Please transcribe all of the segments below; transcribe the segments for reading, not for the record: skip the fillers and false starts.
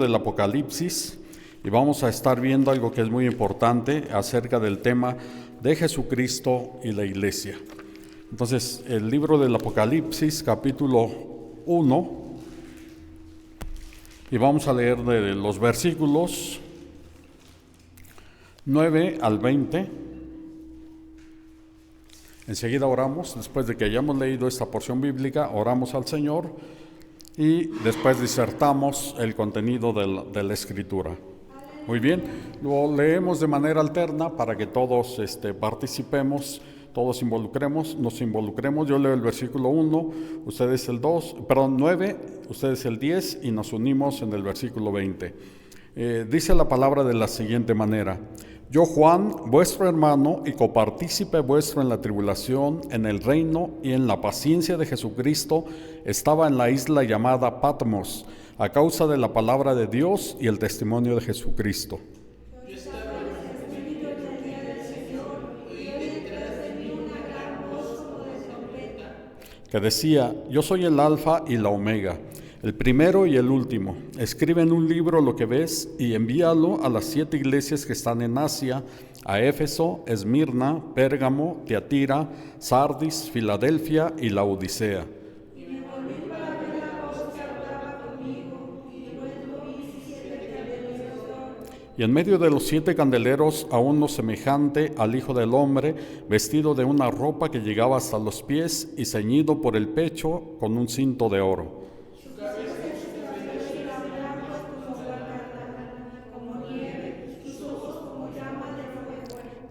Del Apocalipsis, y vamos a estar viendo algo que es muy importante acerca del tema de Jesucristo y la iglesia. Entonces, el libro del Apocalipsis, capítulo 1, y vamos a leer de los versículos 9 al 20. Enseguida oramos, después de que hayamos leído esta porción bíblica, oramos al Señor y después disertamos el contenido de la Escritura. Muy bien, lo leemos de manera alterna para que todos participemos, todos nos involucremos. Yo leo el versículo 1, ustedes el 9, ustedes el 10 y nos unimos en el versículo 20. Dice la palabra de la siguiente manera: Yo, Juan, vuestro hermano y copartícipe vuestro en la tribulación, en el reino y en la paciencia de Jesucristo, estaba en la isla llamada Patmos, a causa de la palabra de Dios y el testimonio de Jesucristo. Yo estaba en el espíritu del día del Señor, y oí detrás de mí una gran voz como de trompeta, Que decía: Yo soy el Alfa y la Omega, el primero y el último. Escribe en un libro lo que ves y envíalo a las 7 iglesias que están en Asia, a Éfeso, Esmirna, Pérgamo, Tiatira, Sardis, Filadelfia y Laodicea. y me volví para ver la voz que hablaba conmigo, y luego vi 7 candeleros de oro, Y en medio de los 7 candeleros a uno semejante al Hijo del Hombre, vestido de una ropa que llegaba hasta los pies y ceñido por el pecho con un cinto de oro.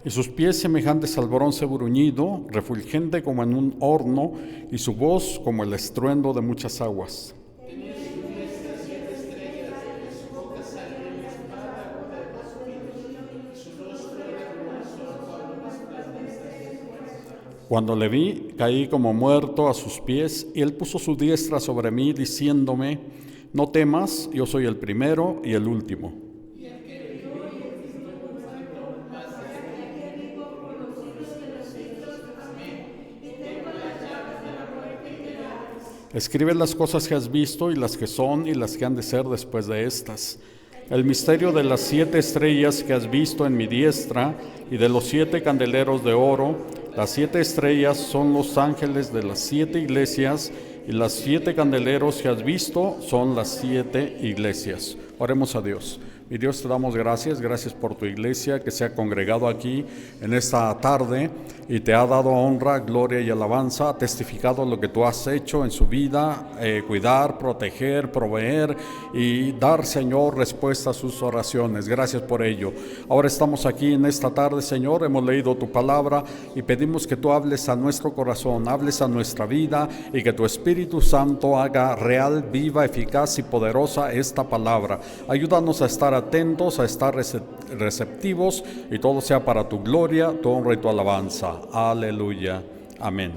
Y sus pies semejantes al bronce bruñido, refulgente como en un horno, y su voz como el estruendo de muchas aguas. Cuando le vi, caí como muerto a sus pies, y él puso su diestra sobre mí, diciéndome: No temas, yo soy el primero y el último. Escribe las cosas que has visto y las que son y las que han de ser después de estas. El misterio de las 7 estrellas que has visto en mi diestra y de los 7 candeleros de oro. Las 7 estrellas son los ángeles de las 7 iglesias y las 7 candeleros que has visto son las 7 iglesias. Oremos a Dios. Mi Dios, te damos gracias por tu iglesia que se ha congregado aquí en esta tarde y te ha dado honra, gloria y alabanza, ha testificado lo que tú has hecho en su vida, cuidar, proteger, proveer y dar, Señor, respuesta a sus oraciones. Gracias por ello. Ahora estamos aquí en esta tarde, Señor, hemos leído tu palabra y pedimos que tú hables a nuestro corazón, hables a nuestra vida y que tu Espíritu Santo haga real, viva, eficaz y poderosa esta palabra. Ayúdanos a estar atentos, a estar receptivos, y todo sea para tu gloria, tu honra y tu alabanza. Aleluya. Amén.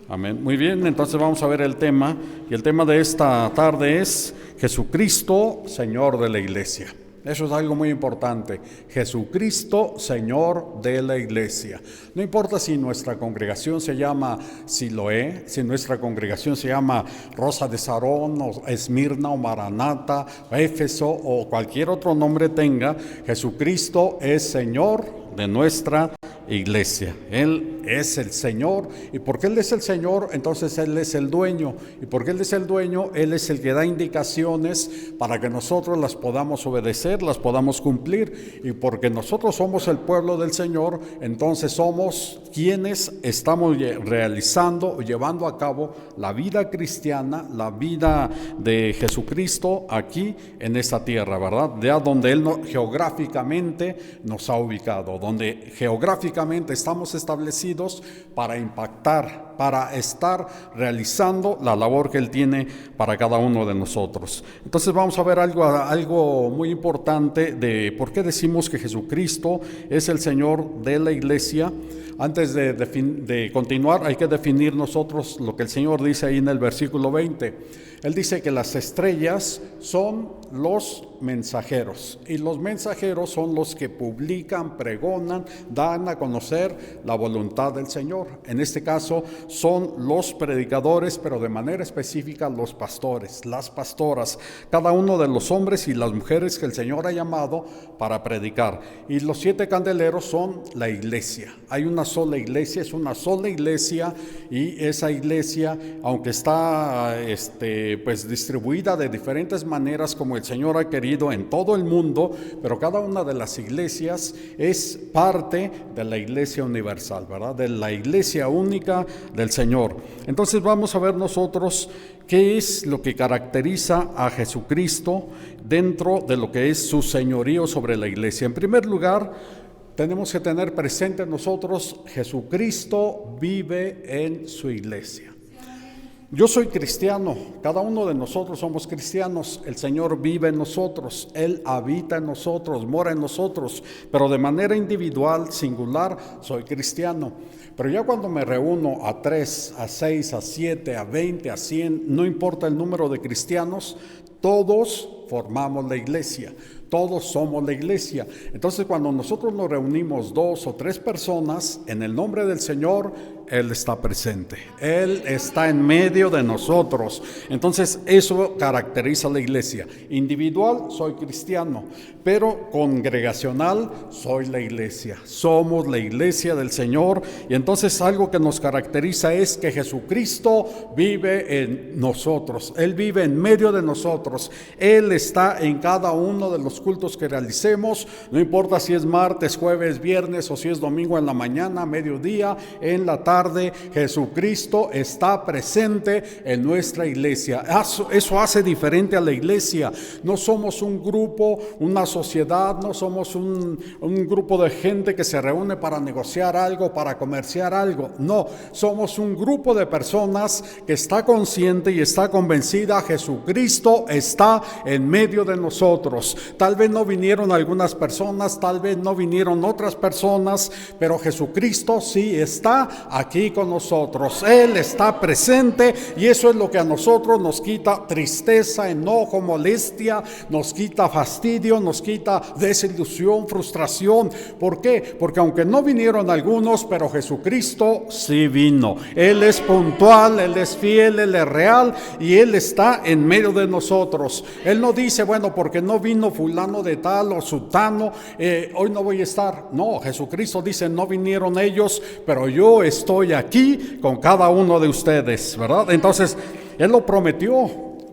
Amén. Muy bien, entonces vamos a ver el tema, y el tema de esta tarde es Jesucristo, Señor de la iglesia. Eso es algo muy importante. Jesucristo, Señor de la iglesia. No importa si nuestra congregación se llama Siloé, si nuestra congregación se llama Rosa de Sarón, o Esmirna, o Maranata, o Éfeso, o cualquier otro nombre tenga, Jesucristo es Señor de nuestra iglesia. Él es el Señor, y porque Él es el Señor, entonces Él es el dueño, y porque Él es el dueño, Él es el que da indicaciones para que nosotros las podamos obedecer, las podamos cumplir, y porque nosotros somos el pueblo del Señor, entonces somos quienes estamos realizando o llevando a cabo la vida cristiana, la vida de Jesucristo aquí en esta tierra, ¿verdad? De donde Él geográficamente nos ha ubicado, donde geográficamente estamos establecidos para impactar, para estar realizando la labor que Él tiene para cada uno de nosotros. Entonces vamos a ver algo muy importante de por qué decimos que Jesucristo es el Señor de la iglesia. Antes de continuar, hay que definir nosotros lo que el Señor dice ahí en el versículo 20. Él dice que las estrellas son los mensajeros, y los mensajeros son los que publican, pregonan, dan a conocer la voluntad del Señor. En este caso son los predicadores, pero de manera específica los pastores, las pastoras, cada uno de los hombres y las mujeres que el Señor ha llamado para predicar. Y los 7 candeleros son la iglesia. Hay una sola iglesia, es una sola iglesia, y esa iglesia, aunque está pues distribuida de diferentes maneras como el Señor ha querido en todo el mundo, pero cada una de las iglesias es parte de la iglesia universal, ¿verdad? De la iglesia única del Señor. Entonces vamos a ver nosotros qué es lo que caracteriza a Jesucristo dentro de lo que es su señorío sobre la iglesia. En primer lugar, tenemos que tener presente nosotros, Jesucristo vive en su iglesia. Yo soy cristiano, cada uno de nosotros somos cristianos, el Señor vive en nosotros, Él habita en nosotros, mora en nosotros, pero de manera individual, singular, soy cristiano. Pero ya cuando me reúno a 3, a 6, a 7, a 20, a 100, no importa el número de cristianos, todos formamos la iglesia. Todos somos la iglesia. Entonces, cuando nosotros nos reunimos 2 o 3 personas en el nombre del Señor, Él está presente. Él está en medio de nosotros. Entonces, eso caracteriza a la iglesia. Individual, soy cristiano, pero congregacional, soy la iglesia. Somos la iglesia del Señor. Y entonces algo que nos caracteriza es que Jesucristo vive en nosotros. Él vive en medio de nosotros. Él está en cada uno de los cultos que realicemos, no importa si es martes, jueves, viernes o si es domingo en la mañana, mediodía, en la tarde, Jesucristo está presente en nuestra iglesia. Eso hace diferente a la iglesia. No somos un grupo, una sociedad, no somos un grupo de gente que se reúne para negociar algo, para comerciar algo. No, somos un grupo de personas que está consciente y está convencida, Jesucristo está en medio de nosotros. Tal vez no vinieron algunas personas, tal vez no vinieron otras personas, pero Jesucristo sí está aquí con nosotros. Él está presente, y eso es lo que a nosotros nos quita tristeza, enojo, molestia, nos quita fastidio, nos quita desilusión, frustración. ¿Por qué? Porque aunque no vinieron algunos, pero Jesucristo sí vino. Él es puntual, Él es fiel, Él es real, y Él está en medio de nosotros. Él no dice, bueno, porque no vino fulano de tal o sutano, hoy no voy a estar. No, Jesucristo dice, no vinieron ellos, pero yo estoy aquí con cada uno de ustedes, ¿verdad? Entonces, Él lo prometió.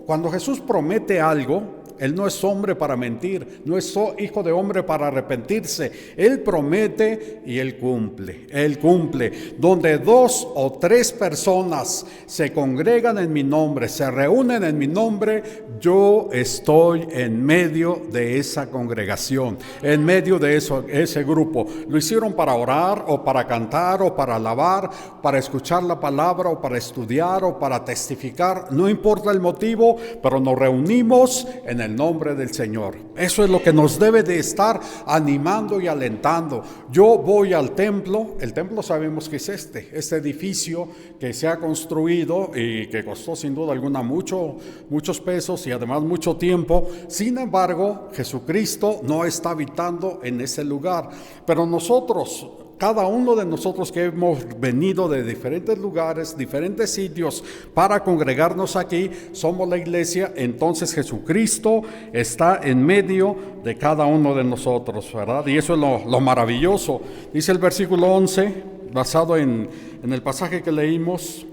Cuando Jesús promete algo, Él no es hombre para mentir, no es hijo de hombre para arrepentirse. Él promete y Él cumple. Él cumple. Donde 2 o 3 personas se congregan en mi nombre, se reúnen en mi nombre, yo estoy en medio de esa congregación, en medio de ese grupo. Lo hicieron para orar o para cantar o para alabar, para escuchar la palabra o para estudiar o para testificar. No importa el motivo, pero nos reunimos en el nombre del Señor. Eso es lo que nos debe de estar animando y alentando. Yo voy al templo. El templo sabemos que es este edificio que se ha construido y que costó sin duda alguna muchos pesos y además mucho tiempo. Sin embargo, Jesucristo no está habitando en ese lugar, pero nosotros, cada uno de nosotros que hemos venido de diferentes lugares, diferentes sitios para congregarnos aquí, somos la iglesia. Entonces Jesucristo está en medio de cada uno de nosotros, ¿verdad? Y eso es lo maravilloso. Dice el versículo 11, basado en el pasaje que leímos.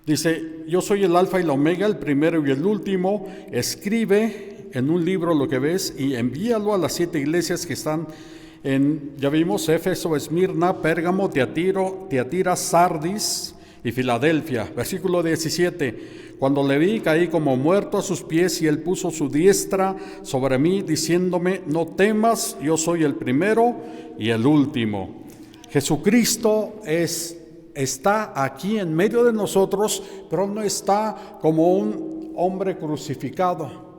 Dice, yo soy el alfa y la omega, el primero y el último. Escribe en un libro lo que ves y envíalo a las 7 iglesias que están ya vimos, Éfeso, Esmirna, Pérgamo, Tiatira, Sardis y Filadelfia. Versículo 17. Cuando le vi, caí como muerto a sus pies, y Él puso su diestra sobre mí, diciéndome, no temas, yo soy el primero y el último. Jesucristo está aquí en medio de nosotros, pero no está como un hombre crucificado.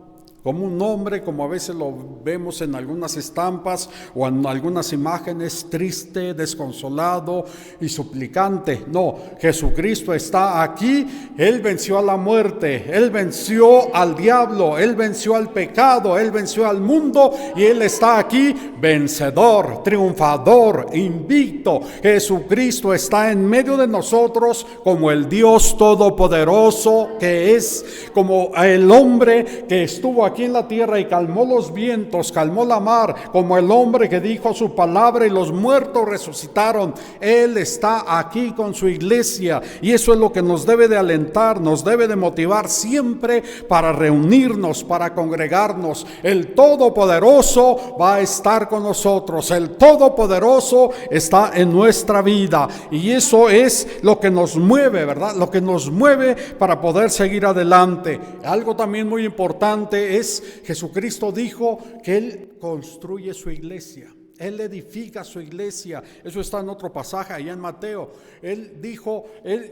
como un hombre, como a veces lo vemos en algunas estampas o en algunas imágenes, triste, desconsolado y suplicante. No, Jesucristo está aquí. Él venció a la muerte, Él venció al diablo, Él venció al pecado, Él venció al mundo, y Él está aquí vencedor, triunfador, invicto. Jesucristo está en medio de nosotros como el Dios todopoderoso que es, como el hombre que estuvo aquí en la tierra y calmó los vientos, calmó la mar, como el hombre que dijo su palabra y los muertos resucitaron. Él está aquí con su iglesia, y eso es lo que nos debe de alentar, nos debe de motivar siempre para reunirnos, para congregarnos. El Todopoderoso va a estar con nosotros, el Todopoderoso está en nuestra vida, y eso es lo que nos mueve, ¿verdad? Lo que nos mueve para poder seguir adelante. Algo también muy importante es, Jesucristo dijo que Él construye su iglesia. Él edifica su iglesia. Eso está en otro pasaje allá en Mateo. Él dijo,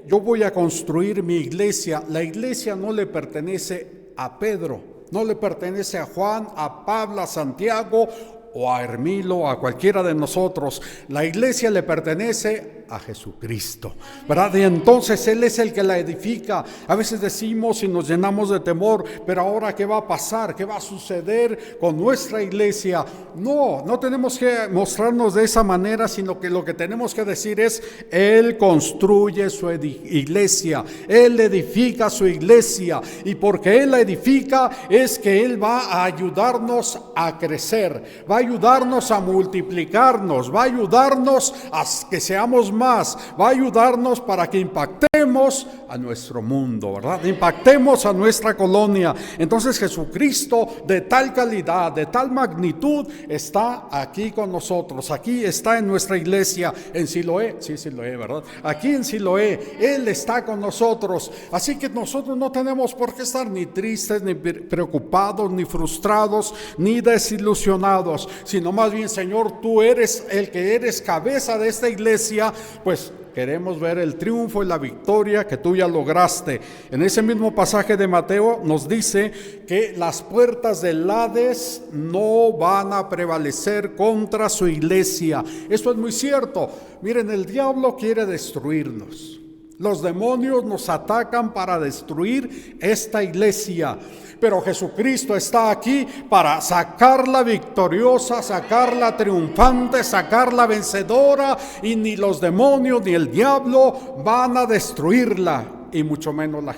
yo voy a construir mi iglesia. La iglesia no le pertenece a Pedro, no le pertenece a Juan, a Pablo, a Santiago o a Hermilo, a cualquiera de nosotros. La iglesia le pertenece a Jesucristo, ¿verdad? Y entonces Él es el que la edifica. A veces decimos y nos llenamos de temor, pero ahora ¿qué va a pasar? ¿Qué va a suceder con nuestra iglesia? No tenemos que mostrarnos de esa manera, sino que lo que tenemos que decir es, Él construye su iglesia, Él edifica su iglesia, y porque Él la edifica es que Él va a ayudarnos a crecer, va a ayudarnos a multiplicarnos, va a ayudarnos a que seamos más, va a ayudarnos para que impactemos a nuestro mundo, ¿verdad? Impactemos a nuestra colonia. Entonces Jesucristo, de tal calidad, de tal magnitud, está aquí con nosotros. Aquí está en nuestra iglesia, en Siloé. Sí, Siloé, ¿verdad? Aquí en Siloé, Él está con nosotros. Así que nosotros no tenemos por qué estar ni tristes, ni preocupados, ni frustrados, ni desilusionados, sino más bien, Señor, tú eres el que eres cabeza de esta iglesia, pues queremos ver el triunfo y la victoria que tú ya lograste. En ese mismo pasaje de Mateo nos dice que las puertas del Hades no van a prevalecer contra su iglesia. Esto es muy cierto. Miren, el diablo quiere destruirnos. Los demonios nos atacan para destruir esta iglesia, pero Jesucristo está aquí para sacarla victoriosa, sacarla triunfante, sacarla vencedora, y ni los demonios ni el diablo van a destruirla. Y mucho menos la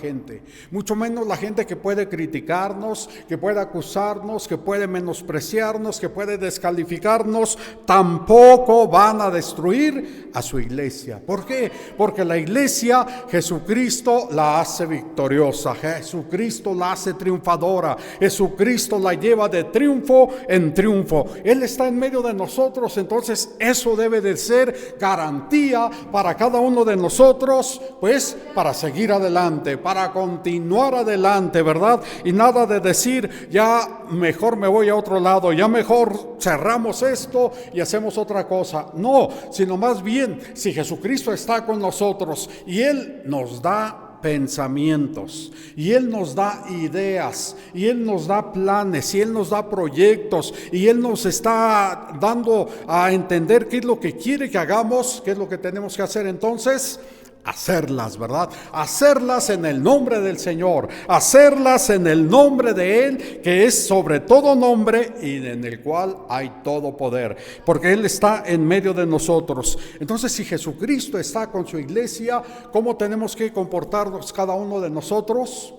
gente que puede criticarnos, que puede acusarnos, que puede menospreciarnos, que puede descalificarnos, tampoco van a destruir a su iglesia. ¿Por qué? Porque la iglesia, Jesucristo la hace victoriosa, Jesucristo la hace triunfadora, Jesucristo la lleva de triunfo en triunfo. Él está en medio de nosotros, entonces eso debe de ser garantía para cada uno de nosotros, pues para seguir adelante, para continuar adelante, ¿verdad? Y nada de decir, ya mejor me voy a otro lado, ya mejor cerramos esto y hacemos otra cosa. No, sino más bien, si Jesucristo está con nosotros y Él nos da pensamientos, y Él nos da ideas, y Él nos da planes, y Él nos da proyectos, y Él nos está dando a entender qué es lo que quiere que hagamos, qué es lo que tenemos que hacer. Entonces, hacerlas, ¿verdad? Hacerlas en el nombre del Señor, hacerlas en el nombre de Él, que es sobre todo nombre y en el cual hay todo poder, porque Él está en medio de nosotros. Entonces, si Jesucristo está con su iglesia, ¿cómo tenemos que comportarnos cada uno de nosotros?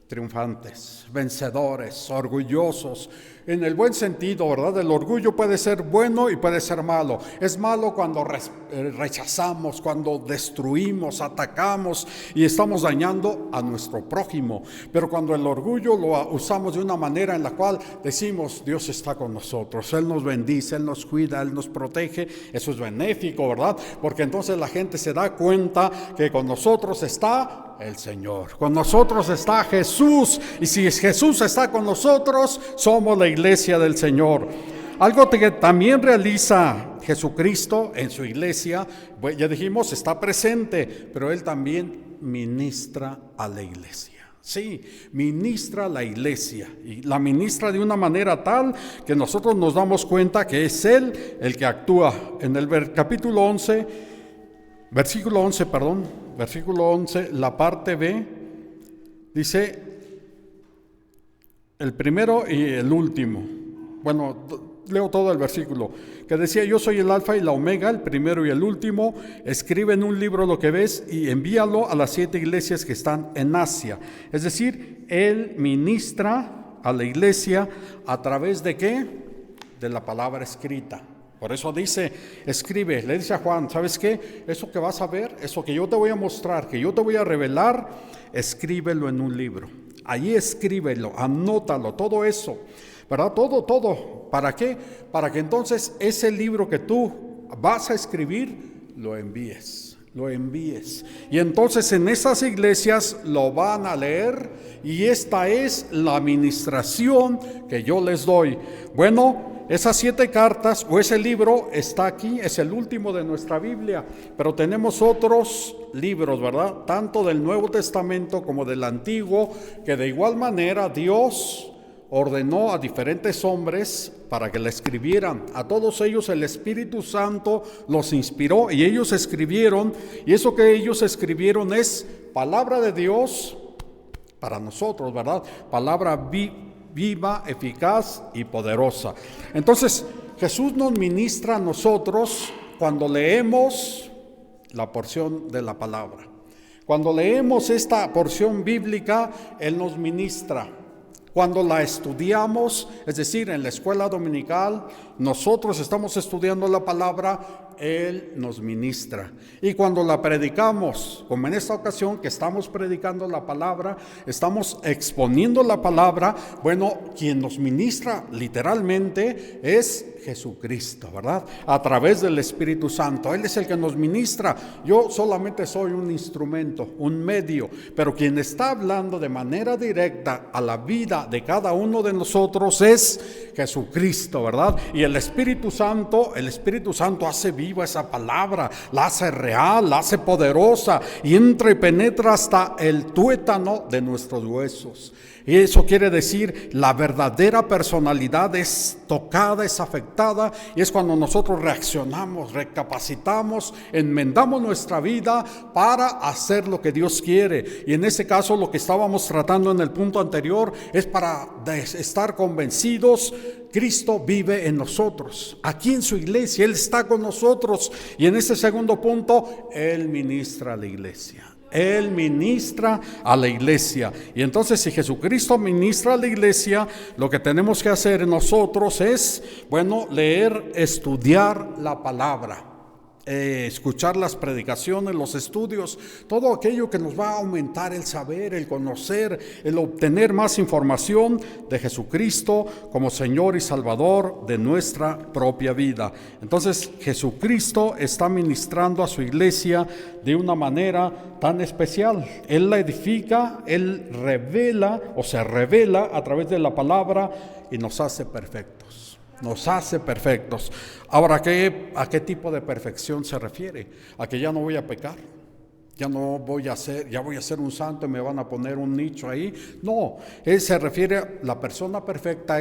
Triunfantes, vencedores, orgullosos, en el buen sentido, ¿verdad? El orgullo puede ser bueno y puede ser malo. Es malo cuando rechazamos, cuando destruimos, atacamos y estamos dañando a nuestro prójimo. Pero cuando el orgullo lo usamos de una manera en la cual decimos, Dios está con nosotros, Él nos bendice, Él nos cuida, Él nos protege, eso es benéfico, ¿verdad? Porque entonces la gente se da cuenta que con nosotros está el Señor, con nosotros está Jesús, y si Jesús está con nosotros, somos la iglesia del Señor. Algo que también realiza Jesucristo en su iglesia, ya dijimos, está presente, pero Él también ministra a la iglesia. Sí, ministra la iglesia, y la ministra de una manera tal que nosotros nos damos cuenta que es Él el que actúa. En el capítulo 11, versículo 11, la parte B, dice el primero y el último. Bueno, leo todo el versículo, que decía: yo soy el alfa y la omega, el primero y el último. Escribe en un libro lo que ves y envíalo a las 7 iglesias que están en Asia. Es decir, Él ministra a la iglesia a través de ¿qué? De la palabra escrita. Por eso dice, escribe, le dice a Juan: ¿sabes qué? Eso que vas a ver, eso que yo te voy a mostrar, que yo te voy a revelar, escríbelo en un libro. Allí escríbelo, anótalo, todo eso, ¿verdad? Todo. ¿Para qué? Para que entonces ese libro que tú vas a escribir, lo envíes. Y entonces en esas iglesias lo van a leer, y esta es la administración que yo les doy. Bueno, esas 7 cartas o ese libro está aquí, es el último de nuestra Biblia, pero tenemos otros libros, ¿verdad? Tanto del Nuevo Testamento como del Antiguo, que de igual manera Dios ordenó a diferentes hombres para que la escribieran. A todos ellos el Espíritu Santo los inspiró y ellos escribieron, y eso que ellos escribieron es palabra de Dios para nosotros, ¿verdad? Palabra viva, eficaz y poderosa. Entonces, Jesús nos ministra a nosotros cuando leemos la porción de la palabra. Cuando leemos esta porción bíblica, Él nos ministra. Cuando la estudiamos, es decir, en la escuela dominical, nosotros estamos estudiando la palabra, Él nos ministra. Y cuando la predicamos, como en esta ocasión que estamos predicando la palabra, estamos exponiendo la palabra, bueno, quien nos ministra literalmente es Jesucristo, ¿verdad? A través del Espíritu Santo. Él es el que nos ministra. Yo solamente soy un instrumento, un medio, pero quien está hablando de manera directa a la vida de cada uno de nosotros es Jesucristo, ¿verdad? Y el Espíritu Santo hace viva esa palabra, la hace real, la hace poderosa, y entra y penetra hasta el tuétano de nuestros huesos. Y eso quiere decir, la verdadera personalidad es tocada, es afectada, y es cuando nosotros reaccionamos, recapacitamos, enmendamos nuestra vida para hacer lo que Dios quiere. Y en este caso, lo que estábamos tratando en el punto anterior es para estar convencidos: Cristo vive en nosotros, aquí en su iglesia, Él está con nosotros. Y en este segundo punto, Él ministra a la iglesia. Él ministra a la iglesia. Y entonces, si Jesucristo ministra a la iglesia, lo que tenemos que hacer nosotros es, bueno, leer, estudiar la palabra, escuchar las predicaciones, los estudios, todo aquello que nos va a aumentar el saber, el conocer, el obtener más información de Jesucristo como Señor y Salvador de nuestra propia vida. Entonces, Jesucristo está ministrando a su iglesia de una manera tan especial. Él la edifica, Él revela o se revela a través de la palabra y nos hace perfectos. Nos hace perfectos. Ahora, ¿a qué tipo de perfección se refiere? A que ya no voy a pecar, ya voy a ser un santo y me van a poner un nicho ahí. No, él se refiere, la persona perfecta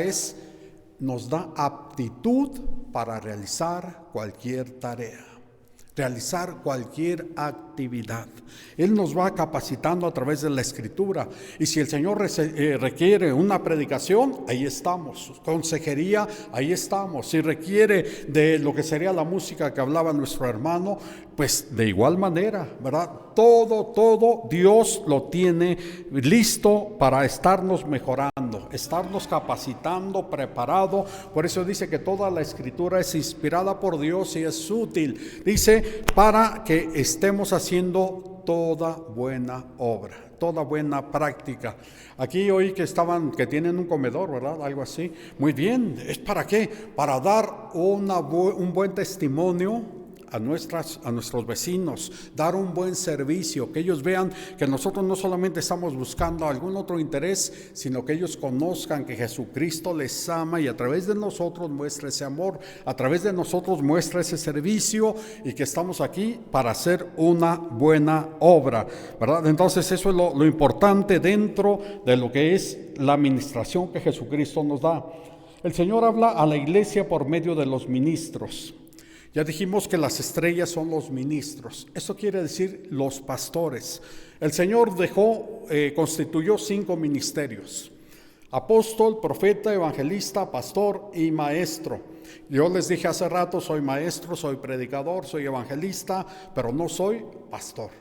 nos da aptitud para realizar cualquier tarea, realizar cualquier actividad. Él nos va capacitando a través de la Escritura. Y si el Señor requiere una predicación, ahí estamos. Consejería, ahí estamos. Si requiere de lo que sería la música que hablaba nuestro hermano, pues de igual manera, ¿verdad? Todo Dios lo tiene listo para estarnos mejorando, estarnos capacitando, preparado. Por eso dice que toda la Escritura es inspirada por Dios y es útil. Dice, para que estemos haciendo toda buena obra, toda buena práctica. Aquí oí que tienen un comedor, ¿verdad? Algo así. Muy bien. ¿Es para qué? Para dar un buen testimonio a nuestros vecinos, dar un buen servicio, que ellos vean que nosotros no solamente estamos buscando algún otro interés, sino que ellos conozcan que Jesucristo les ama y a través de nosotros muestra ese amor, a través de nosotros muestra ese servicio y que estamos aquí para hacer una buena obra, ¿verdad? Entonces eso es lo importante dentro de lo que es la administración que Jesucristo nos da. El Señor habla a la iglesia por medio de los ministros. Ya dijimos que las estrellas son los ministros. Eso quiere decir los pastores. El Señor constituyó 5 ministerios: apóstol, profeta, evangelista, pastor y maestro. Yo les dije hace rato, soy maestro, soy predicador, soy evangelista, pero no soy pastor.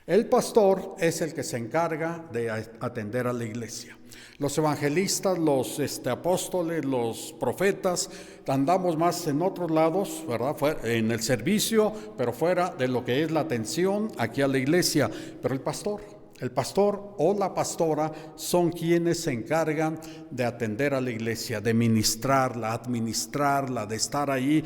El pastor es el que se encarga de atender a la iglesia. Los evangelistas, los apóstoles, los profetas, andamos más en otros lados, ¿verdad? En el servicio, pero fuera de lo que es la atención aquí a la iglesia. Pero el pastor o la pastora son quienes se encargan de atender a la iglesia, de ministrarla, administrarla, de estar ahí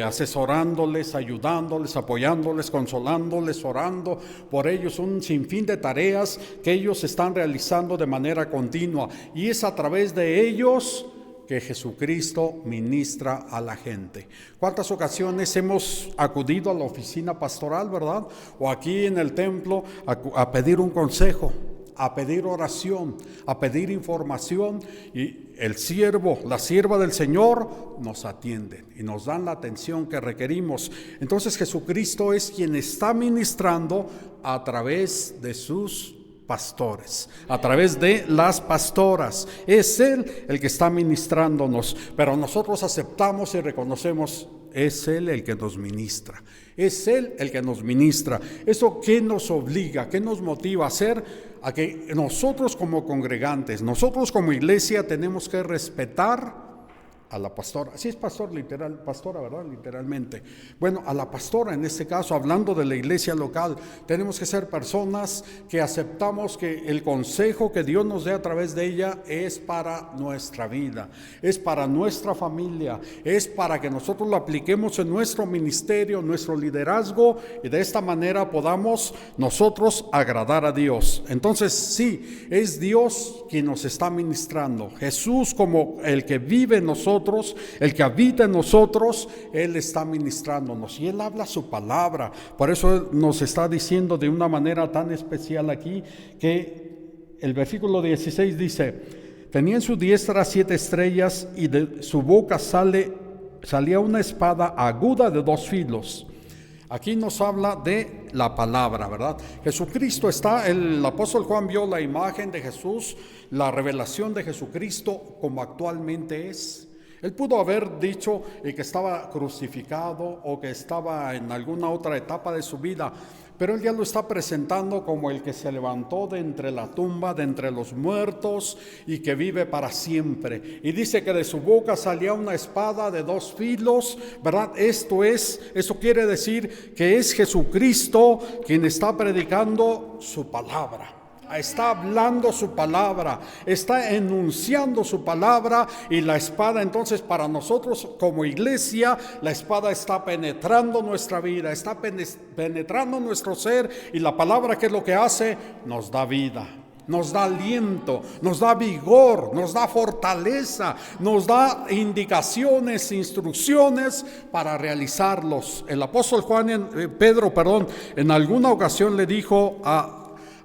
asesorándoles, ayudándoles, apoyándoles, consolándoles, orando por ellos, un sinfín de tareas que ellos están realizando de manera continua, y es a través de ellos que Jesucristo ministra a la gente. ¿Cuántas ocasiones hemos acudido a la oficina pastoral, verdad? O aquí en el templo a pedir un consejo, a pedir oración, a pedir información, y el siervo, la sierva del Señor nos atienden y nos dan la atención que requerimos. Entonces Jesucristo es quien está ministrando a través de sus pastores, a través de las pastoras. Es Él el que está ministrándonos, pero nosotros aceptamos y reconocemos, es Él el que nos ministra, es Él el que nos ministra. ¿Eso qué nos obliga, qué nos motiva a hacer? A que nosotros como congregantes, nosotros como iglesia tenemos que respetar a la pastora. Sí es pastora, ¿verdad? Literalmente. Bueno, a la pastora, en este caso, hablando de la iglesia local, tenemos que ser personas que aceptamos que el consejo que Dios nos dé a través de ella es para nuestra vida, es para nuestra familia, es para que nosotros lo apliquemos en nuestro ministerio, nuestro liderazgo, y de esta manera podamos nosotros agradar a Dios. Entonces, sí, es Dios quien nos está ministrando. Jesús, como el que vive en nosotros, el que habita en nosotros, Él está ministrándonos y Él habla su palabra. Por eso nos está diciendo de una manera tan especial aquí, que el versículo 16 dice: tenía en su diestra 7 estrellas y de su boca salía una espada aguda de 2 filos. Aquí nos habla de la palabra, ¿verdad? Jesucristo el apóstol Juan vio la imagen de Jesús, la revelación de Jesucristo como actualmente es. Él pudo haber dicho que estaba crucificado o que estaba en alguna otra etapa de su vida, pero Él ya lo está presentando como el que se levantó de entre la tumba, de entre los muertos, y que vive para siempre. Y dice que de su boca salía una espada de 2 filos, ¿verdad? Eso quiere decir que es Jesucristo quien está predicando su palabra. Está hablando su palabra, está enunciando su palabra, y la espada, entonces, para nosotros como iglesia, la espada está penetrando nuestra vida, está penetrando nuestro ser, y la palabra, ¿qué es lo que hace? Nos da vida, nos da aliento, nos da vigor, nos da fortaleza, nos da indicaciones, instrucciones para realizarlos. El apóstol Pedro, en alguna ocasión le dijo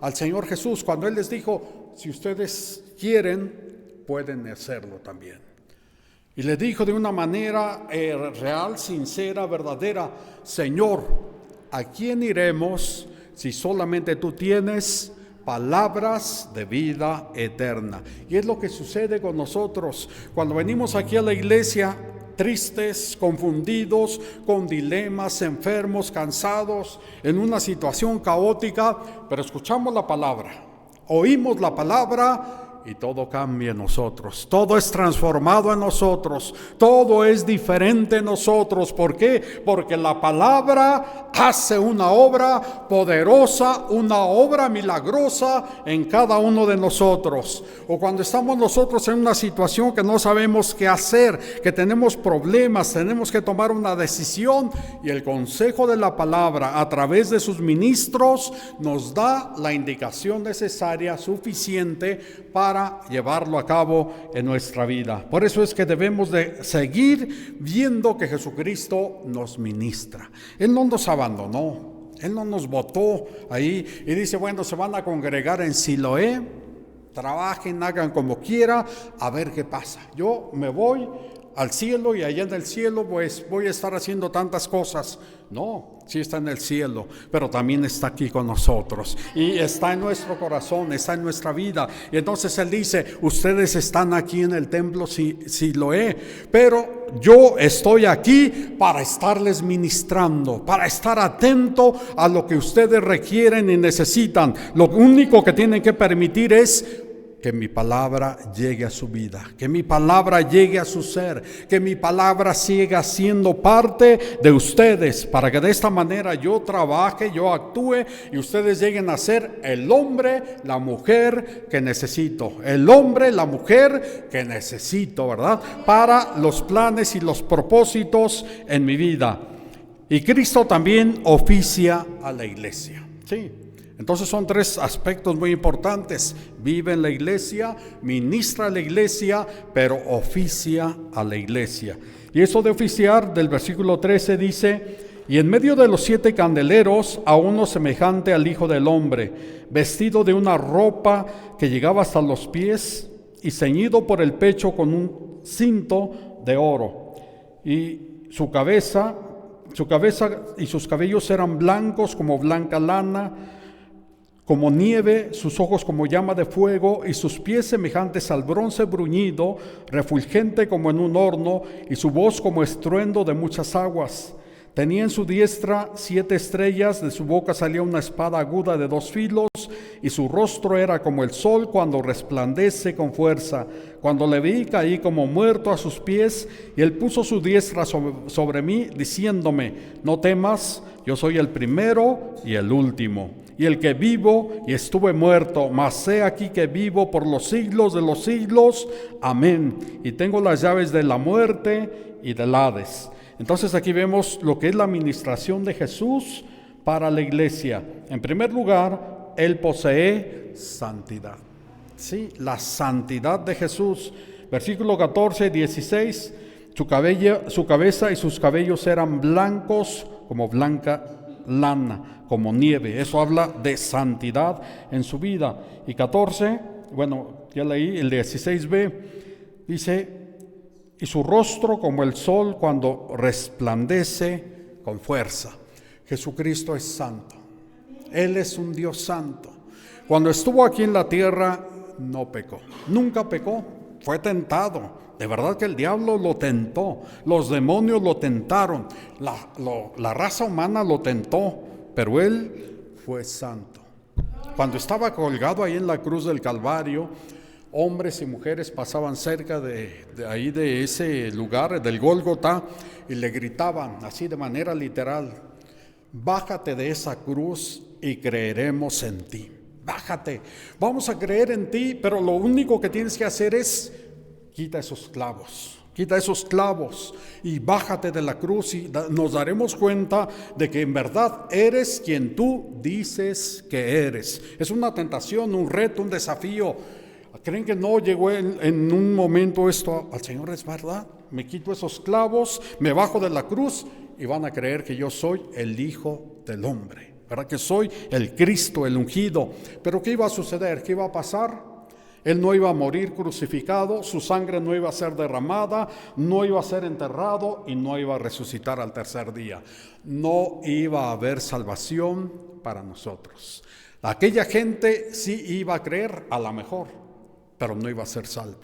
al Señor Jesús, cuando Él les dijo: si ustedes quieren, pueden hacerlo también. Y le dijo de una manera real, sincera, verdadera: Señor, ¿a quién iremos si solamente tú tienes palabras de vida eterna? Y es lo que sucede con nosotros cuando venimos aquí a la iglesia, tristes, confundidos, con dilemas, enfermos, cansados, en una situación caótica, pero escuchamos la palabra, oímos la palabra y todo cambia en nosotros, todo es transformado en nosotros, todo es diferente en nosotros. ¿Por qué? Porque la palabra hace una obra poderosa, una obra milagrosa en cada uno de nosotros. O cuando estamos nosotros en una situación que no sabemos qué hacer, que tenemos problemas, tenemos que tomar una decisión, y el consejo de la palabra a través de sus ministros nos da la indicación necesaria, suficiente para llevarlo a cabo en nuestra vida. Por eso es que debemos de seguir viendo que Jesucristo nos ministra. Él no nos abandonó, Él no nos botó ahí y dice, bueno, se van a congregar en Siloé, trabajen, hagan como quiera, a ver qué pasa. Yo me voy al cielo y allá en el cielo pues voy a estar haciendo tantas cosas. No, sí está en el cielo, pero también está aquí con nosotros y está en nuestro corazón, está en nuestra vida. Y entonces Él dice, ustedes están aquí en el templo Siloé, pero yo estoy aquí para estarles ministrando, para estar atento a lo que ustedes requieren y necesitan. Lo único que tienen que permitir es que mi palabra llegue a su vida, que mi palabra llegue a su ser, que mi palabra siga siendo parte de ustedes, para que de esta manera yo trabaje, yo actúe y ustedes lleguen a ser el hombre, la mujer que necesito, el hombre, la mujer que necesito, ¿verdad? Para los planes y los propósitos en mi vida. Y Cristo también oficia a la iglesia, ¿sí? Entonces son tres aspectos muy importantes: vive en la iglesia, ministra a la iglesia, pero oficia a la iglesia. Y eso de oficiar, del versículo 13 dice, y en medio de los 7 candeleros a uno semejante al Hijo del Hombre, vestido de una ropa que llegaba hasta los pies y ceñido por el pecho con un cinto de oro, y su cabeza y sus cabellos eran blancos como blanca lana, como nieve, sus ojos como llama de fuego, y sus pies semejantes al bronce bruñido, refulgente como en un horno, y su voz como estruendo de muchas aguas. Tenía en su diestra 7 estrellas, de su boca salía una espada aguda de 2 filos, y su rostro era como el sol cuando resplandece con fuerza. Cuando le vi, caí como muerto a sus pies, y él puso su diestra sobre mí, diciéndome, no temas, yo soy el primero y el último, y el que vivo y estuve muerto, mas he aquí que vivo por los siglos de los siglos. Amén. Y tengo las llaves de la muerte y del Hades. Entonces aquí vemos lo que es la administración de Jesús para la iglesia. En primer lugar, Él posee santidad. Sí, la santidad de Jesús. Versículo 14, 16. Su cabeza y sus cabellos eran blancos como blanca lana, como nieve. Eso habla de santidad en su vida. Y 14, bueno, ya leí el 16b, dice, y su rostro como el sol cuando resplandece con fuerza. Jesucristo es santo. Él es un Dios santo. Cuando estuvo aquí en la tierra, no pecó. Nunca pecó. Fue tentado. De verdad que el diablo lo tentó. Los demonios lo tentaron. La raza humana lo tentó. Pero Él fue santo. Cuando estaba colgado ahí en la cruz del Calvario, hombres y mujeres pasaban cerca de ahí, de ese lugar, del Gólgota, y le gritaban así de manera literal, bájate de esa cruz y creeremos en ti. Bájate, vamos a creer en ti, pero lo único que tienes que hacer es quita esos clavos y bájate de la cruz, y nos daremos cuenta de que en verdad eres quien tú dices que eres. Es una tentación, un reto, un desafío. ¿Creen que no llegó en un momento esto al Señor? Es verdad, me quito esos clavos, me bajo de la cruz y van a creer que yo soy el Hijo del Hombre, ¿verdad? Que soy el Cristo, el ungido. Pero ¿qué iba a suceder? ¿Qué iba a pasar? Él no iba a morir crucificado, su sangre no iba a ser derramada, no iba a ser enterrado y no iba a resucitar al tercer día. No iba a haber salvación para nosotros. Aquella gente sí iba a creer, a lo mejor, pero no iba a ser salvo.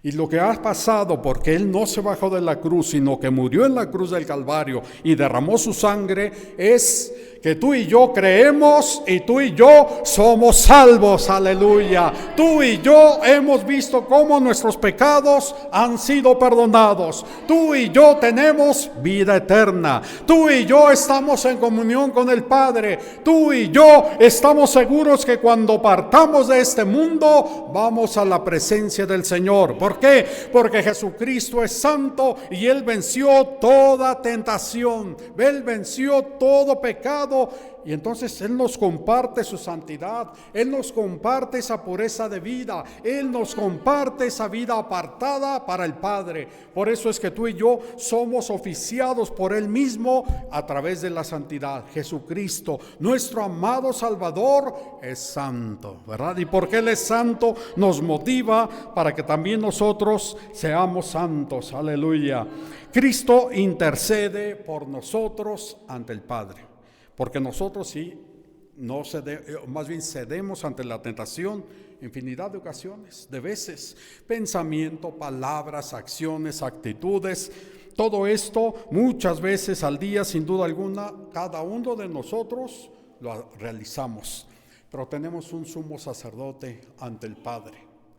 Y lo que ha pasado, porque Él no se bajó de la cruz, sino que murió en la cruz del Calvario y derramó su sangre, es que tú y yo creemos y tú y yo somos salvos, aleluya. Tú y yo hemos visto cómo nuestros pecados han sido perdonados. Tú y yo tenemos vida eterna. Tú y yo estamos en comunión con el Padre. Tú y yo estamos seguros que cuando partamos de este mundo vamos a la presencia del Señor. ¿Por qué? Porque Jesucristo es santo y Él venció toda tentación. Él venció todo pecado. Y entonces Él nos comparte su santidad, Él nos comparte esa pureza de vida, Él nos comparte esa vida apartada para el Padre. Por eso es que tú y yo somos oficiados por Él mismo a través de la santidad. Jesucristo, nuestro amado Salvador, es santo, ¿verdad? Y porque Él es santo, nos motiva para que también nosotros seamos santos, aleluya. Cristo intercede por nosotros ante el Padre. Porque nosotros sí, más bien cedemos ante la tentación infinidad de ocasiones, de veces. Pensamiento, palabras, acciones, actitudes, todo esto muchas veces al día, sin duda alguna, cada uno de nosotros lo realizamos. Pero tenemos un sumo sacerdote ante el Padre.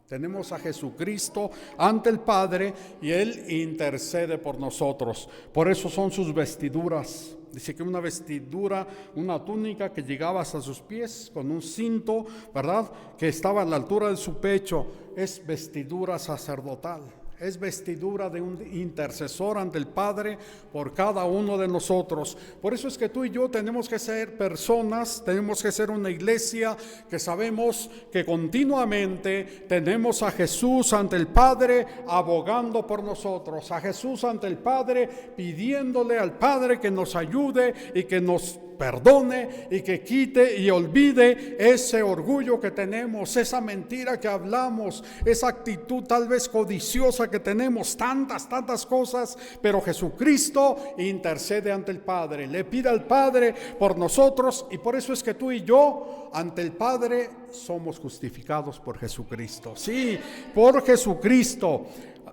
Tenemos a Jesucristo ante el Padre y Él intercede por nosotros. Por eso son sus vestiduras. Dice que una vestidura, una túnica que llegaba hasta sus pies con un cinto, ¿verdad? Que estaba a la altura de su pecho. Es vestidura sacerdotal. Es vestidura de un intercesor ante el Padre por cada uno de nosotros. Por eso es que tú y yo tenemos que ser personas, tenemos que ser una iglesia que sabemos que continuamente tenemos a Jesús ante el Padre abogando por nosotros, a Jesús ante el Padre pidiéndole al Padre que nos ayude y que nos perdone y que quite y olvide ese orgullo que tenemos, esa mentira que hablamos, esa actitud tal vez codiciosa que tenemos, tantas cosas. Pero Jesucristo intercede ante el Padre, le pide al Padre por nosotros, y por eso es que tú y yo ante el Padre somos justificados por Jesucristo. Sí, por Jesucristo.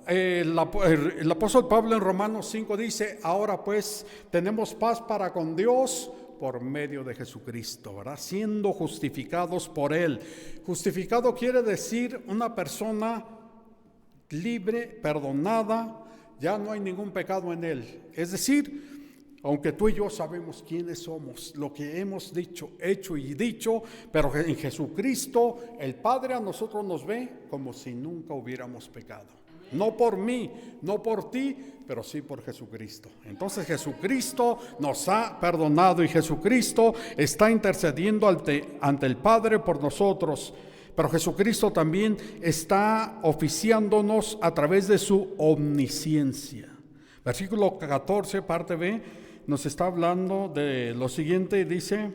El apóstol Pablo en Romanos 5 dice: ahora pues tenemos paz para con Dios por medio de Jesucristo, ¿verdad? Siendo justificados por Él. Justificado quiere decir una persona libre, perdonada, ya no hay ningún pecado en él. Es decir, aunque tú y yo sabemos quiénes somos, lo que hemos dicho, hecho y dicho, pero en Jesucristo el Padre a nosotros nos ve como si nunca hubiéramos pecado. No por mí, no por ti, pero sí por Jesucristo. Entonces Jesucristo nos ha perdonado y Jesucristo está intercediendo ante el Padre por nosotros. Pero Jesucristo también está oficiándonos a través de su omnisciencia. Versículo 14, parte B, nos está hablando de lo siguiente, dice,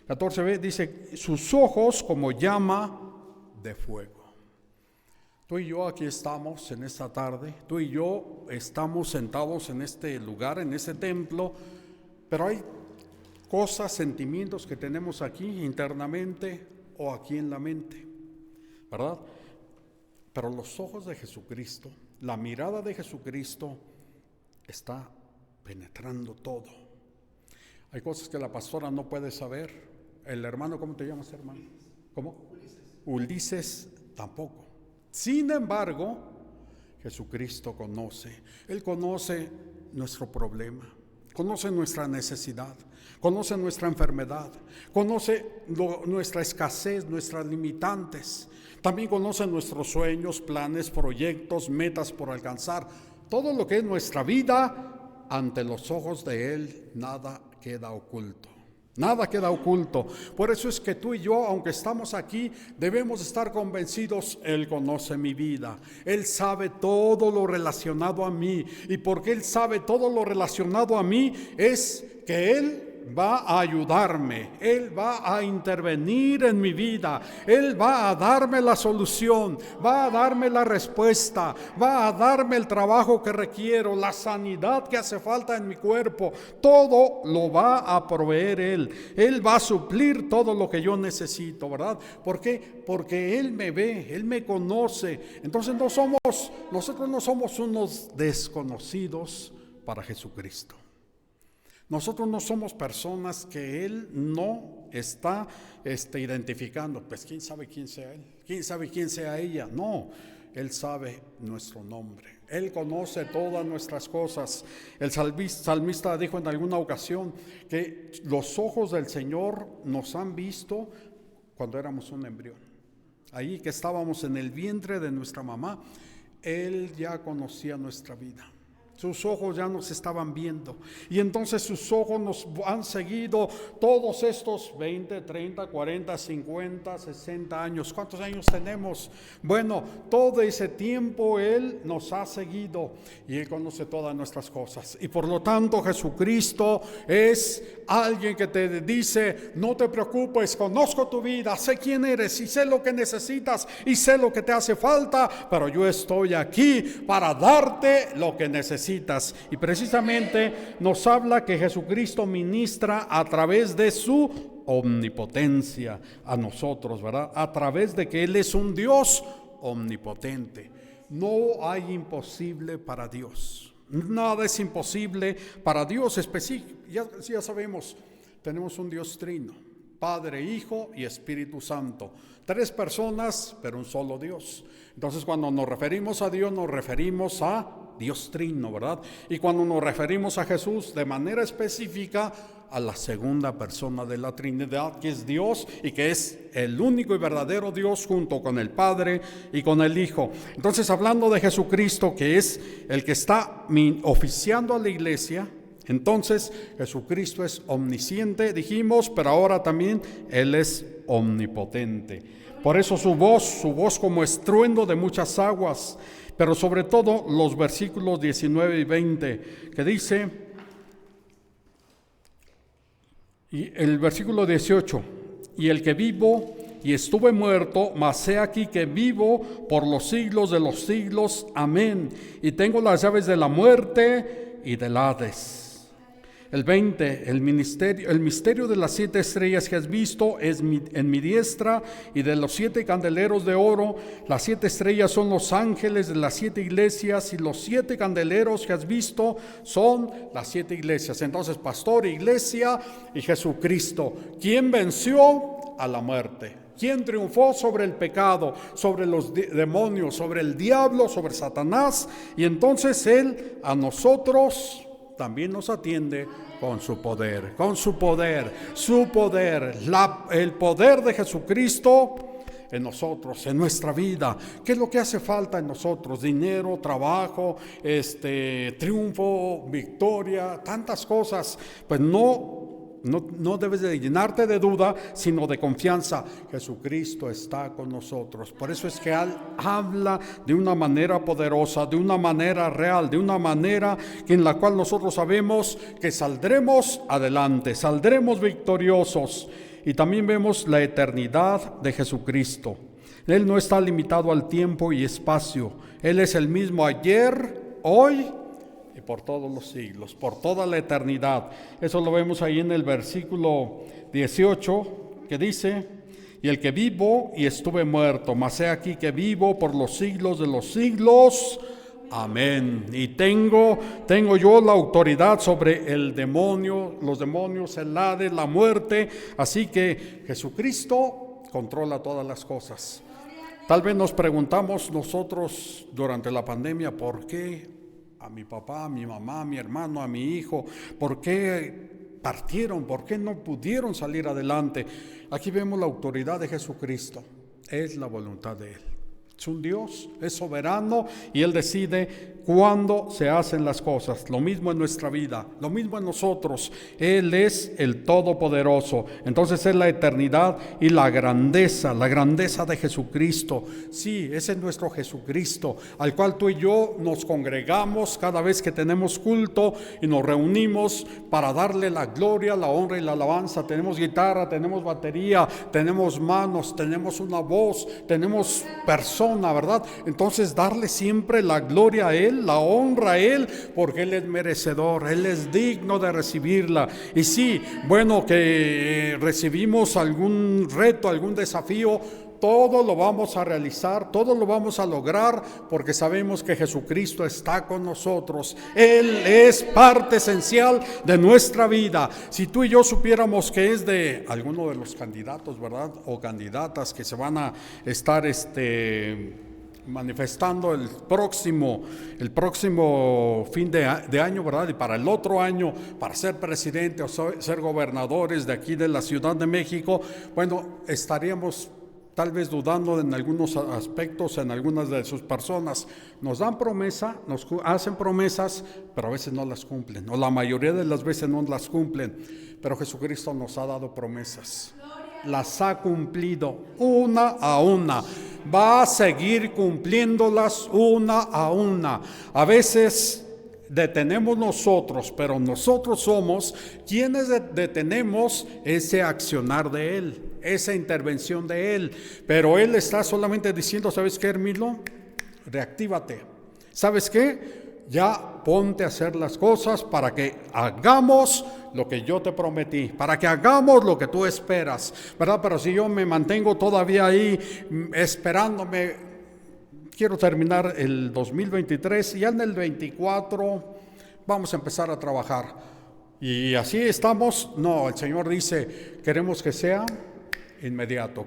14b, dice, sus ojos como llama de fuego. Tú y yo aquí estamos en esta tarde, tú y yo estamos sentados en este lugar, en este templo, pero hay cosas, sentimientos que tenemos aquí internamente o aquí en la mente, ¿verdad? Pero los ojos de Jesucristo, la mirada de Jesucristo está penetrando todo. Hay cosas que la pastora no puede saber. El hermano, ¿cómo te llamas, hermano? ¿Cómo? Ulises tampoco. Sin embargo, Jesucristo conoce. Él conoce nuestro problema, conoce nuestra necesidad, conoce nuestra enfermedad, conoce nuestra escasez, nuestras limitantes. También conoce nuestros sueños, planes, proyectos, metas por alcanzar. Todo lo que es nuestra vida, ante los ojos de Él, nada queda oculto. Nada queda oculto. Por eso es que tú y yo, aunque estamos aquí, debemos estar convencidos. Él conoce mi vida. Él sabe todo lo relacionado a mí. Y porque Él sabe todo lo relacionado a mí, es que Él va a ayudarme, Él va a intervenir en mi vida, Él va a darme la solución, va a darme la respuesta, va a darme el trabajo que requiero, la sanidad que hace falta en mi cuerpo. Todo lo va a proveer Él. Él va a suplir todo lo que yo necesito, ¿verdad? ¿Por qué? Porque Él me ve, Él me conoce. Entonces nosotros no somos unos desconocidos para Jesucristo. Nosotros no somos personas que Él no está identificando. Pues quién sabe quién sea Él, quién sabe quién sea ella. No, Él sabe nuestro nombre. Él conoce todas nuestras cosas. El salmista dijo en alguna ocasión que los ojos del Señor nos han visto cuando éramos un embrión. Ahí que estábamos en el vientre de nuestra mamá, Él ya conocía nuestra vida. Sus ojos ya nos estaban viendo. Y entonces sus ojos nos han seguido todos estos 20, 30, 40, 50, 60 años. ¿Cuántos años tenemos? Bueno, todo ese tiempo Él nos ha seguido y Él conoce todas nuestras cosas. Y por lo tanto Jesucristo es alguien que te dice, no te preocupes, conozco tu vida, sé quién eres y sé lo que necesitas y sé lo que te hace falta, pero yo estoy aquí para darte lo que necesitas. Y precisamente nos habla que Jesucristo ministra a través de su omnipotencia a nosotros, ¿verdad? A través de que Él es un Dios omnipotente. No hay imposible para Dios. Nada es imposible para Dios. Ya sabemos, tenemos un Dios trino, Padre, Hijo y Espíritu Santo. 3 personas, pero un solo Dios. Entonces cuando nos referimos a Dios, nos referimos a Dios trino, ¿verdad? Y cuando nos referimos a Jesús de manera específica, a la segunda persona de la Trinidad, que es Dios y que es el único y verdadero Dios junto con el Padre y con el Hijo. Entonces, hablando de Jesucristo, que es el que está oficiando a la iglesia, entonces Jesucristo es omnisciente, dijimos, pero ahora también Él es omnipotente. Por eso su voz como estruendo de muchas aguas, pero sobre todo los versículos 19 y 20, que dice, y el versículo 18, y el que vivo y estuve muerto, mas he aquí que vivo por los siglos de los siglos, amén, y tengo las llaves de la muerte y del Hades. El 20, el misterio de las 7 estrellas que has visto es en mi diestra, y de los 7 candeleros de oro. Las 7 estrellas son los ángeles de las 7 iglesias, y los 7 candeleros que has visto son las 7 iglesias. Entonces, pastor, iglesia y Jesucristo. ¿Quién venció a la muerte? ¿Quién triunfó sobre el pecado, sobre los demonios, sobre el diablo, sobre Satanás? Y entonces Él a nosotros también nos atiende con su poder, el poder de Jesucristo en nosotros, en nuestra vida. ¿Qué es lo que hace falta en nosotros? Dinero, trabajo, triunfo, victoria, tantas cosas. Pues no debes de llenarte de duda, sino de confianza. Jesucristo está con nosotros. Por eso es que Él habla de una manera poderosa, de una manera real, de una manera en la cual nosotros sabemos que saldremos adelante, saldremos victoriosos. Y también vemos la eternidad de Jesucristo. Él no está limitado al tiempo y espacio. Él es el mismo ayer, hoy y por todos los siglos, por toda la eternidad. Eso lo vemos ahí en el versículo 18, que dice, y el que vivo y estuve muerto, mas he aquí que vivo por los siglos de los siglos, amén. Y tengo yo la autoridad sobre el demonio, los demonios, el Hades, la muerte. Así que Jesucristo controla todas las cosas. Tal vez nos preguntamos nosotros durante la pandemia, ¿por qué a mi papá, a mi mamá, a mi hermano, a mi hijo, por qué partieron, por qué no pudieron salir adelante? Aquí vemos la autoridad de Jesucristo. Es la voluntad de Él. Es un Dios, es soberano y Él decide cuándo se hacen las cosas. Lo mismo en nuestra vida, lo mismo en nosotros. Él es el Todopoderoso. Entonces es la eternidad y la grandeza de Jesucristo. Sí, ese es nuestro Jesucristo, al cual tú y yo nos congregamos cada vez que tenemos culto y nos reunimos para darle la gloria, la honra y la alabanza. Tenemos guitarra, tenemos batería, tenemos manos, tenemos una voz, tenemos personas, ¿verdad? Entonces darle siempre la gloria a Él, la honra a Él, porque Él es merecedor, Él es digno de recibirla. Y sí, bueno, que recibimos algún reto, algún desafío, todo lo vamos a realizar, todo lo vamos a lograr, porque sabemos que Jesucristo está con nosotros. Él es parte esencial de nuestra vida. Si tú y yo supiéramos que es de alguno de los candidatos, ¿verdad? O candidatas que se van a estar manifestando el próximo fin de año, ¿verdad? Y para el otro año, para ser presidente o ser gobernadores de aquí de la Ciudad de México, bueno, estaríamos tal vez dudando en algunos aspectos, en algunas de sus personas. Nos dan promesa, nos hacen promesas, pero a veces no las cumplen, o la mayoría de las veces no las cumplen. Pero Jesucristo nos ha dado promesas, las ha cumplido una a una, va a seguir cumpliéndolas una a una. A veces detenemos nosotros, pero nosotros somos quienes detenemos ese accionar de Él, esa intervención de Él. Pero Él está solamente diciendo, ¿sabes qué, Hermilo? Reactívate. ¿Sabes qué? Ya ponte a hacer las cosas para que hagamos lo que yo te prometí, para que hagamos lo que tú esperas, ¿verdad? Pero si yo me mantengo todavía ahí esperándome, quiero terminar el 2023 y ya en el 24 vamos a empezar a trabajar. Y así estamos. No, el Señor dice, queremos que sea inmediato,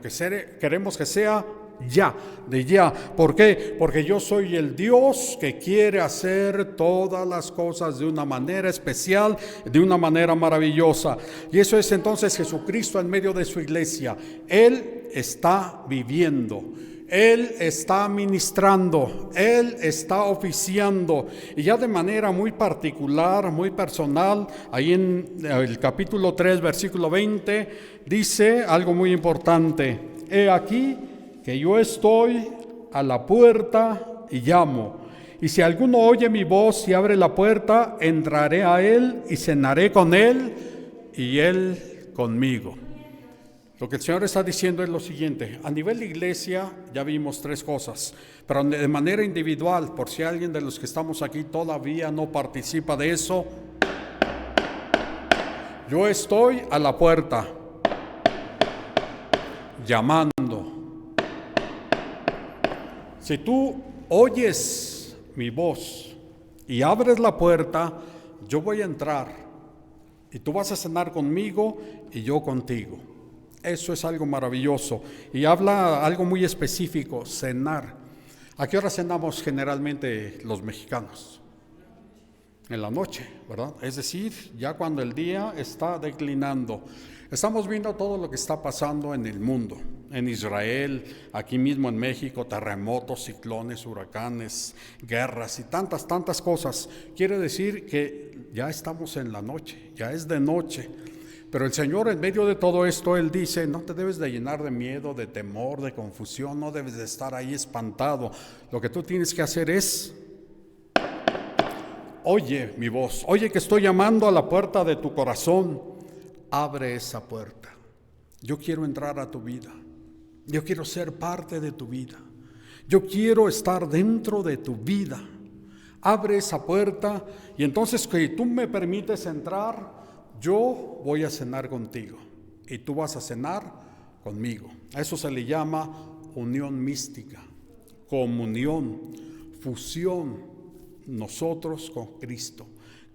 queremos que sea ya, de ya. ¿Por qué? Porque yo soy el Dios que quiere hacer todas las cosas de una manera especial, de una manera maravillosa. Y eso es entonces Jesucristo en medio de su iglesia. Él está viviendo, Él está ministrando, Él está oficiando, y ya de manera muy particular, muy personal, ahí en el capítulo 3, versículo 20, dice algo muy importante: he aquí que yo estoy a la puerta y llamo, y si alguno oye mi voz y abre la puerta, entraré a él y cenaré con él y él conmigo. Lo que el Señor está diciendo es lo siguiente: a nivel de iglesia ya vimos tres cosas, pero de manera individual, por si alguien de los que estamos aquí todavía no participa de eso, yo estoy a la puerta, llamando. Si tú oyes mi voz y abres la puerta, yo voy a entrar y tú vas a cenar conmigo y yo contigo. Eso es algo maravilloso. Y habla algo muy específico: cenar. ¿A qué hora cenamos generalmente los mexicanos? En la noche, ¿verdad? Es decir, ya cuando el día está declinando. Estamos viendo todo lo que está pasando en el mundo, en Israel, aquí mismo en México, terremotos, ciclones, huracanes, guerras y tantas cosas. Quiere decir que ya estamos en la noche, ya es de noche. Pero el Señor, en medio de todo esto, Él dice: no te debes de llenar de miedo, de temor, de confusión, no debes de estar ahí espantado. Lo que tú tienes que hacer es: oye mi voz, oye que estoy llamando a la puerta de tu corazón, abre esa puerta. Yo quiero entrar a tu vida, yo quiero ser parte de tu vida, yo quiero estar dentro de tu vida. Abre esa puerta y entonces que tú me permites entrar, yo voy a cenar contigo y tú vas a cenar conmigo. A eso se le llama unión mística, comunión, fusión, nosotros con Cristo,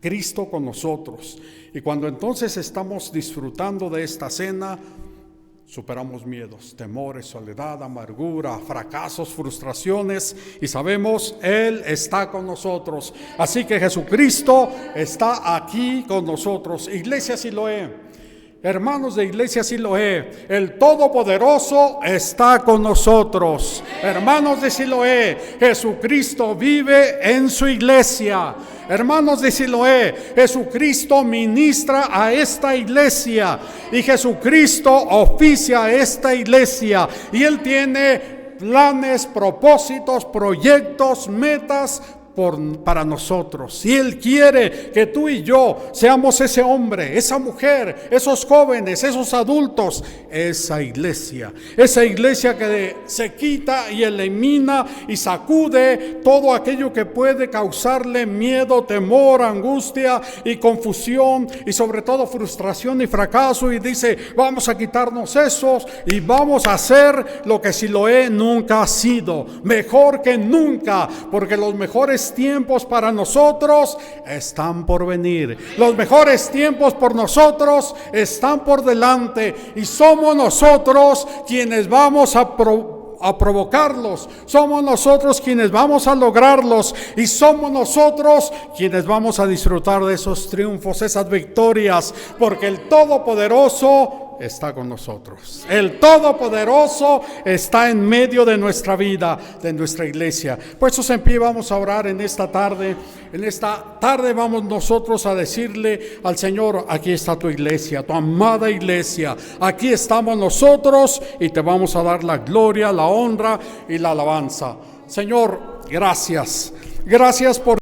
Cristo con nosotros. Y cuando entonces estamos disfrutando de esta cena, superamos miedos, temores, soledad, amargura, fracasos, frustraciones, y sabemos, Él está con nosotros. Así que Jesucristo está aquí con nosotros. Iglesia Siloé, Hermanos de Iglesia Siloé, el Todopoderoso está con nosotros. Hermanos de Siloé, Jesucristo vive en su iglesia. Hermanos de Siloé, Jesucristo ministra a esta iglesia y Jesucristo oficia a esta iglesia, y Él tiene planes, propósitos, proyectos, metas para nosotros. Y Él quiere que tú y yo seamos ese hombre, esa mujer, esos jóvenes, esos adultos, esa iglesia que se quita y elimina y sacude todo aquello que puede causarle miedo, temor, angustia y confusión, y sobre todo frustración y fracaso, y dice: vamos a quitarnos esos y vamos a hacer lo que Siloé nunca ha sido, mejor que nunca, porque los mejores tiempos para nosotros están por venir. Los mejores tiempos por nosotros están por delante, y somos nosotros quienes vamos a provocarlos, somos nosotros quienes vamos a lograrlos, y somos nosotros quienes vamos a disfrutar de esos triunfos, esas victorias, porque el Todopoderoso está con nosotros. El Todopoderoso está en medio de nuestra vida, de nuestra iglesia. Puestos en pie, vamos a orar en esta tarde. En esta tarde vamos nosotros a decirle al Señor: aquí está tu iglesia, tu amada iglesia. Aquí estamos nosotros y te vamos a dar la gloria, la honra y la alabanza. Señor, gracias. Gracias por